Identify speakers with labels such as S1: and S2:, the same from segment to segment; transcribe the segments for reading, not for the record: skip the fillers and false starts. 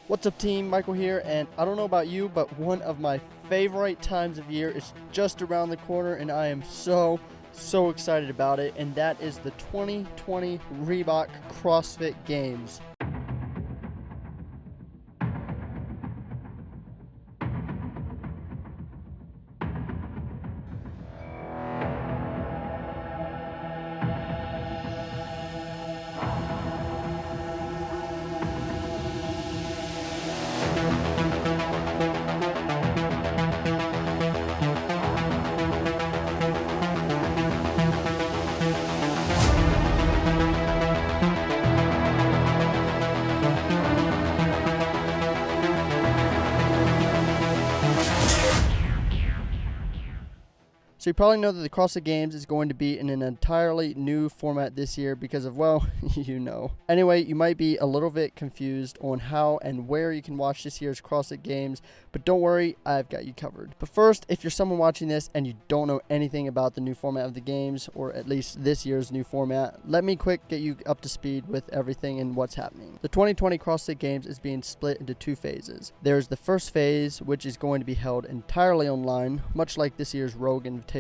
S1: What's up, team? Michael here, and I don't know about you, but one of my favorite times of year is just around the corner, and I am so excited about it, and that is the 2020 Reebok CrossFit Games. So you probably know that the CrossFit Games is going to be in an entirely new format this year because of, well, you know. Anyway, you might be a little bit confused on how and where you can watch this year's CrossFit Games, but don't worry, I've got you covered. But first, if you're someone watching this and you don't know anything about the new format of the games, or at least this year's new format, let me quick get you up to speed with everything and what's happening. The 2020 CrossFit Games is being split into two phases. There's the first phase, which is going to be held entirely online, much like this year's Rogue Invitational.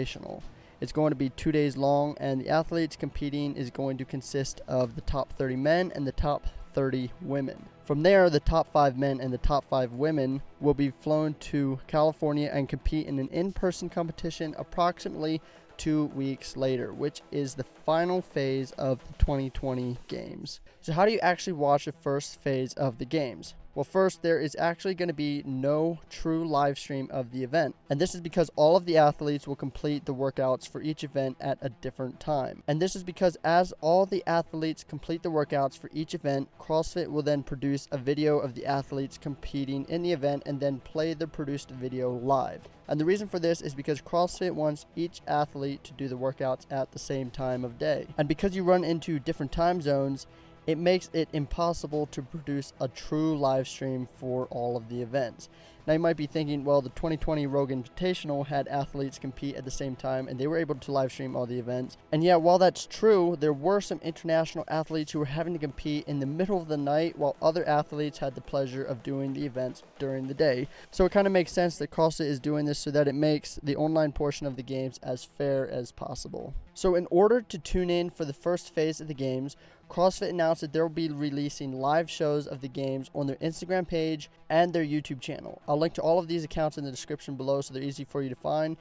S1: It's going to be 2 days long, and the athletes competing is going to consist of the top 30 men and the top 30 women. From there, the top 5 men and the top 5 women will be flown to California and compete in an in-person competition approximately 2 weeks later, which is the final phase of the 2020 Games. So how do you actually watch the first phase of the Games? Well, first, there is actually going to be no true live stream of the event. And this is because all of the athletes will complete the workouts for each event at a different time. And this is because as all the athletes complete the workouts for each event, CrossFit will then produce a video of the athletes competing in the event and then play the produced video live. And the reason for this is because CrossFit wants each athlete to do the workouts at the same time of day. And because you run into different time zones, it makes it impossible to produce a true live stream for all of the events. Now you might be thinking, well, the 2020 Rogue Invitational had athletes compete at the same time and they were able to live stream all the events. And yeah, while that's true, there were some international athletes who were having to compete in the middle of the night while other athletes had the pleasure of doing the events during the day. So it kind of makes sense that CrossFit is doing this so that it makes the online portion of the games as fair as possible. So in order to tune in for the first phase of the games, CrossFit announced that they'll be releasing live shows of the games on their Instagram page and their YouTube channel. I'll link to all of these accounts in the description below so they're easy for you to find.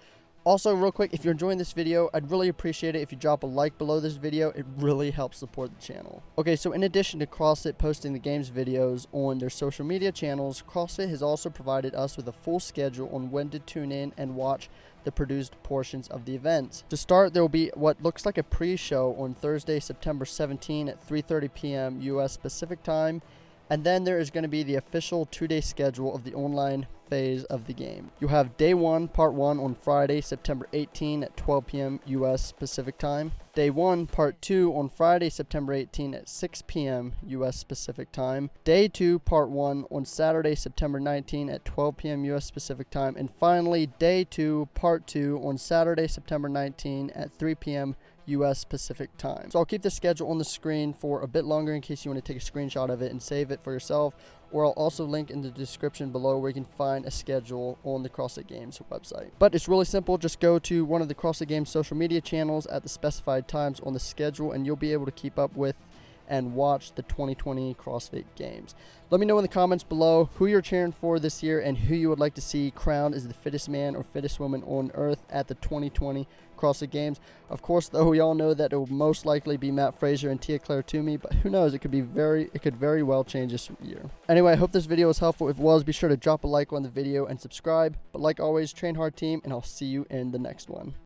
S1: Also, real quick, if you're enjoying this video, I'd really appreciate it if you drop a like below this video. It really helps support the channel. Okay, so in addition to CrossFit posting the games videos on their social media channels, CrossFit has also provided us with a full schedule on when to tune in and watch the produced portions of the events. To start, there will be what looks like a pre-show on Thursday, September 17 at 3:30 p.m. U.S. Pacific Time. And then there is going to be the official 2-day schedule of the online phase of the game. You'll have Day 1, Part 1 on Friday, September 18 at 12 p.m. U.S. Pacific Time. Day 1, Part 2 on Friday, September 18 at 6 p.m. U.S. Pacific Time. Day 2, Part 1 on Saturday, September 19 at 12 p.m. U.S. Pacific Time. And finally, Day 2, Part 2 on Saturday, September 19 at 3 p.m. U.S. Pacific Time. So I'll keep the schedule on the screen for a bit longer in case you want to take a screenshot of it and save it for yourself, or I'll also link in the description below where you can find a schedule on the CrossFit Games website. But it's really simple. Just go to one of the CrossFit Games social media channels at the specified times on the schedule and you'll be able to keep up with and watch the 2020 CrossFit Games. Let me know in the comments below who you're cheering for this year and who you would like to see crowned as the fittest man or fittest woman on earth at the 2020 CrossFit Games. Of course, though, we all know that it will most likely be Matt Fraser and Tia Claire Toomey, but who knows, it could very well change this year. Anyway, I hope this video was helpful. If it was, be sure to drop a like on the video and subscribe. But like always, train hard, team, and I'll see you in the next one.